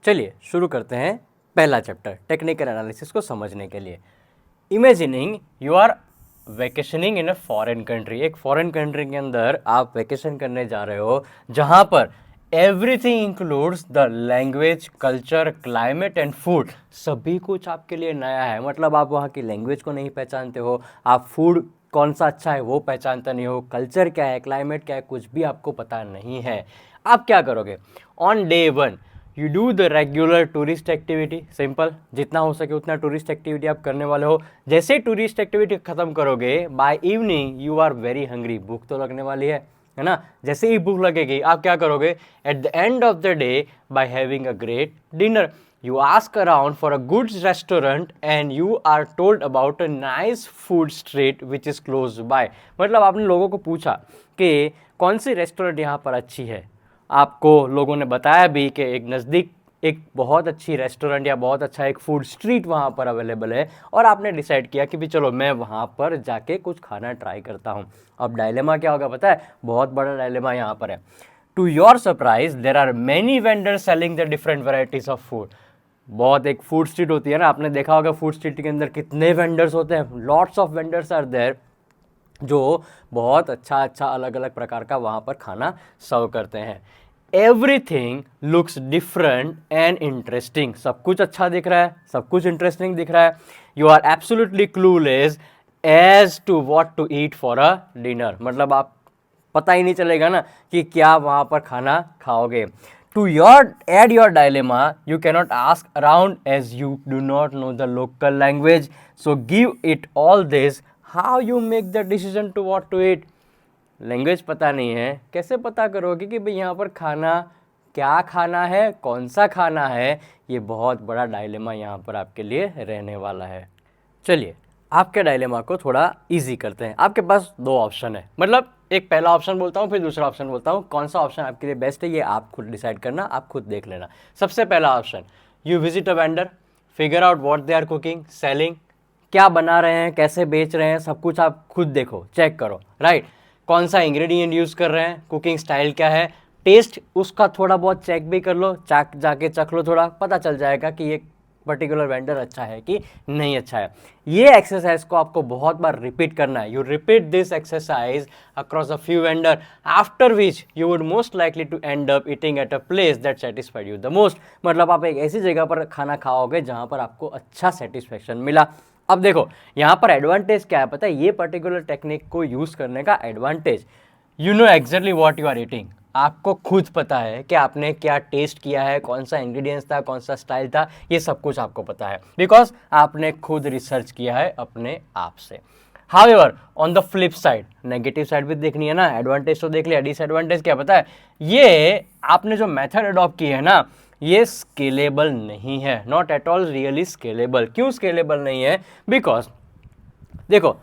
चलिए शुरू करते हैं पहला चैप्टर टेक्निकल एनालिसिस को समझने के लिए। Imagining you are vacationing in a foreign country, एक फॉरेन कंट्री के अंदर आप वैकेशन करने जा रहे हो जहाँ पर everything includes the language, culture, climate and food. सभी कुछ आपके लिए नया है, मतलब आप वहाँ की लैंग्वेज को नहीं पहचानते हो, आप फूड कौन सा अच्छा है वो पहचानते नहीं हो, कल्चर क्या है, क्लाइमेट क्या है, कुछ भी आपको पता नहीं है। आप क्या करोगे? On day one you do the regular tourist activity, simple, जितना हो सके उतना टूरिस्ट एक्टिविटी आप करने वाले हो। जैसे ही टूरिस्ट एक्टिविटी खत्म करोगे, by evening you are very hungry, भूख तो लगने वाली है ना। जैसे ही भूख लगेगी आप क्या करोगे? At the end of the day by having a great dinner you ask around for a good restaurant and you are told about a nice food street which is close by। मतलब आपने लोगों को पूछा कि कौन सी restaurant यहाँ पर अच्छी है, आपको लोगों ने बताया भी कि एक नज़दीक एक बहुत अच्छी रेस्टोरेंट या बहुत अच्छा एक फूड स्ट्रीट वहाँ पर अवेलेबल है, और आपने डिसाइड किया कि भी चलो मैं वहाँ पर जाके कुछ खाना ट्राई करता हूँ। अब डायलेमा क्या होगा पता है? बहुत बड़ा डायलेमा यहाँ पर है। To your surprise there are many vendors selling the different varieties of food. बहुत एक फूड स्ट्रीट होती है ना, आपने देखा होगा फूड स्ट्रीट के अंदर कितने वेंडर्स होते हैं, lots of vendors are there, जो बहुत अच्छा अच्छा अलग अलग प्रकार का वहाँ पर खाना सर्व करते हैं। Everything looks different and interesting, सब कुछ अच्छा दिख रहा है, सब कुछ इंटरेस्टिंग दिख रहा है। You are absolutely clueless as to what to eat for a dinner, मतलब आप पता ही नहीं चलेगा ना कि क्या वहाँ पर खाना खाओगे। To add your dilemma, you cannot ask around as you do not know the local language. So give it all this. How you make the decision to what to eat? Language पता नहीं है, कैसे पता करोगे कि भाई यहाँ पर खाना क्या खाना है, कौन सा खाना है? ये बहुत बड़ा डायलेमा यहाँ पर आपके लिए रहने वाला है। चलिए आपके डायलेमा को थोड़ा इजी करते हैं। आपके पास दो ऑप्शन है, मतलब एक पहला ऑप्शन बोलता हूँ फिर दूसरा ऑप्शन बोलता हूँ, कौन सा ऑप्शन आपके लिए बेस्ट है ये आप खुद डिसाइड करना, आप खुद देख लेना। सबसे पहला option, you visit a vendor, figure out what they are cooking, selling, क्या बना रहे हैं, कैसे बेच रहे हैं, सब कुछ आप खुद देखो, चेक करो, राइट। कौन सा इंग्रेडिएंट यूज़ कर रहे हैं, कुकिंग स्टाइल क्या है, टेस्ट उसका थोड़ा बहुत चेक भी कर लो, जाके चख लो, थोड़ा पता चल जाएगा कि ये पर्टिकुलर वेंडर अच्छा है कि नहीं अच्छा है। ये एक्सरसाइज को आपको बहुत बार रिपीट करना है। You repeat this exercise across a few vendor, after which you would most likely to end up eating at a place that satisfied you the most. मतलब आप एक ऐसी जगह पर खाना खाओगे जहां पर आपको अच्छा सेटिस्फेक्शन मिला। अब देखो यहाँ पर एडवांटेज क्या है पता है, ये पर्टिकुलर टेक्निक को यूज करने का advantage, you know exactly what you are eating, आपको खुद पता है कि आपने क्या टेस्ट किया है, कौन सा इंग्रेडिएंट्स था, कौन सा स्टाइल था, ये सब कुछ आपको पता है बिकॉज आपने खुद रिसर्च किया है अपने आप से। However on the flip side, negative side भी देखनी है ना, एडवांटेज तो देख लिया, डिसएडवांटेज क्या पता है, ये आपने जो मेथड अडॉप्ट की है ना ये स्केलेबल नहीं है, not at all really scalable. क्यों स्केलेबल नहीं है? बिकॉज देखो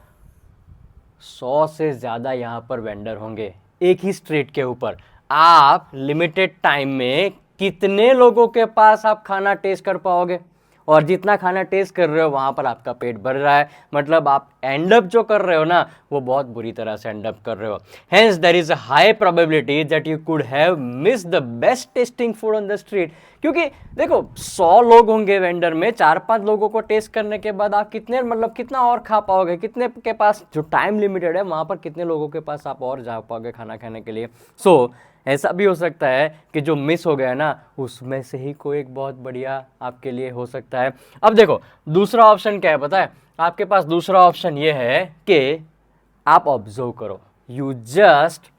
100 से ज़्यादा यहाँ पर वेंडर होंगे एक ही स्ट्रीट के ऊपर, आप लिमिटेड टाइम में कितने लोगों के पास आप खाना टेस्ट कर पाओगे? और जितना खाना टेस्ट कर रहे हो वहाँ पर आपका पेट भर रहा है, मतलब आप एंड अप जो कर रहे हो ना वो बहुत बुरी तरह से एंड अप कर रहे हो। Hence there is a high probability that you could have miss the best testing food on the street. क्योंकि देखो 100 लोग होंगे वेंडर में, 4-5 लोगों को टेस्ट करने के बाद आप कितने, मतलब कितना और खा पाओगे, कितने के पास जो टाइम लिमिटेड है वहाँ पर कितने लोगों के पास आप और जा पाओगे खाना खाने के लिए। सो ऐसा भी हो सकता है कि जो मिस हो गया ना उसमें से ही कोई एक बहुत बढ़िया आपके लिए हो सकता है। अब देखो दूसरा ऑप्शन क्या है पता है, आपके पास दूसरा ऑप्शन ये है कि आप ऑब्जर्व करो, you just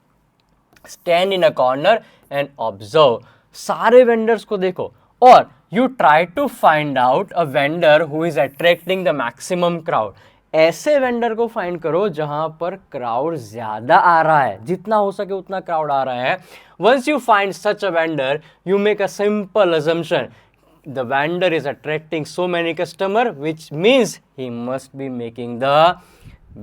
stand in a corner and observe, सारे वेंडर्स को देखो और you try to find out a vendor who is attracting the maximum crowd. ऐसे वेंडर को फाइंड करो जहां पर क्राउड ज्यादा आ रहा है, जितना हो सके उतना क्राउड आ रहा है। Once you find such a vendor you make a simple assumption, the vendor is attracting so many customer which means he must be making the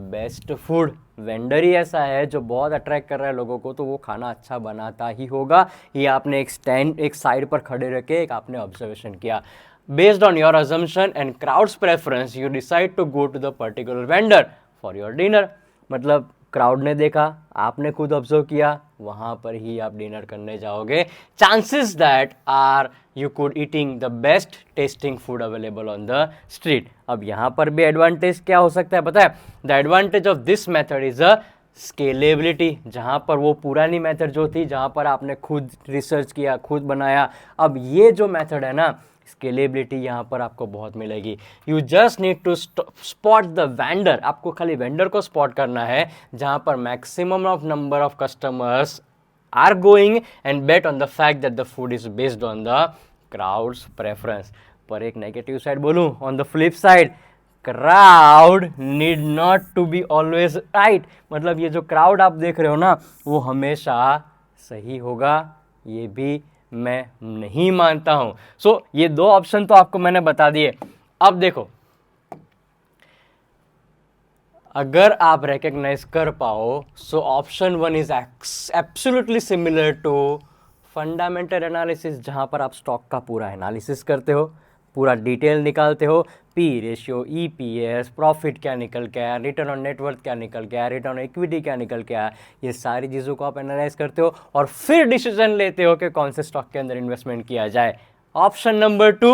best food. Vendor ही ऐसा है जो बहुत अट्रैक्ट कर रहा है लोगों को, तो वो खाना अच्छा बनाता ही होगा। ये आपने एक साइड पर खड़े रह के एक आपने ऑब्जर्वेशन किया। Based on your assumption and crowd's preference you decide to go to the particular vendor for your dinner. मतलब क्राउड ने देखा, आपने खुद ऑब्जर्व किया, वहाँ पर ही आप डिनर करने जाओगे। Chances that are you could eating the best testing food available on the street. अब यहाँ पर भी एडवांटेज क्या हो सकता है पता है? The advantage of this method is a scalability. जहाँ पर वो पुरानी मेथड जो थी, जहाँ पर आपने खुद रिसर्च किया, खुद बनाया, अब ये जो मेथड है ना, स्केलेबिलिटी यहाँ पर आपको बहुत मिलेगी। You just need to spot the vendor, आपको खाली वेंडर को स्पॉट करना है जहाँ पर maximum of number of customers are going and bet on the fact that the food is based on the crowd's preference. पर एक नेगेटिव साइड बोलूं, on the flip side, crowd need not to be always right. मतलब ये जो crowd आप देख रहे हो ना, वो हमेशा सही होगा, ये भी मैं नहीं मानता हूं। सो ये दो ऑप्शन तो आपको मैंने बता दिए। अब देखो, अगर आप रिकग्नाइज कर पाओ, so option 1 is absolutely similar to fundamental analysis, जहां पर आप स्टॉक का पूरा एनालिसिस करते हो, पूरा डिटेल निकालते हो, पी रेशियो, ईपीएस, प्रॉफिट क्या निकल के आया, रिटर्न ऑन नेटवर्थ क्या निकल के आया, रिटर्न ऑन इक्विटी क्या निकल के आया, ये सारी चीज़ों को आप एनालाइज करते हो और फिर डिसीजन लेते हो कि कौन से स्टॉक के अंदर इन्वेस्टमेंट किया जाए। Option number 2,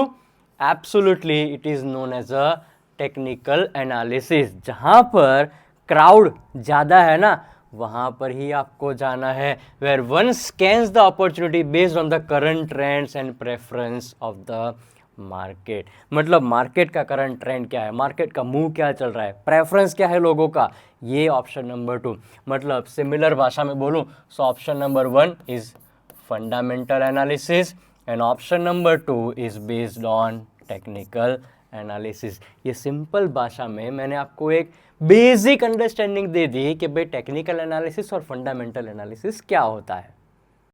absolutely it is known as a technical analysis. जहां पर क्राउड ज़्यादा है ना, वहां पर ही आपको जाना है, where one scans the opportunity based on the current trends and preference of the market. मतलब मार्केट का करंट ट्रेंड क्या है, मार्केट का मूव क्या चल रहा है, प्रेफरेंस क्या है लोगों का, ये ऑप्शन नंबर 2। मतलब सिमिलर भाषा में बोलूं, so option number 1 is fundamental analysis and option number 2 is based on technical analysis. ये सिंपल भाषा में मैंने आपको एक बेसिक अंडरस्टैंडिंग दे दी कि भाई टेक्निकल एनालिसिस और फंडामेंटल एनालिसिस क्या होता है।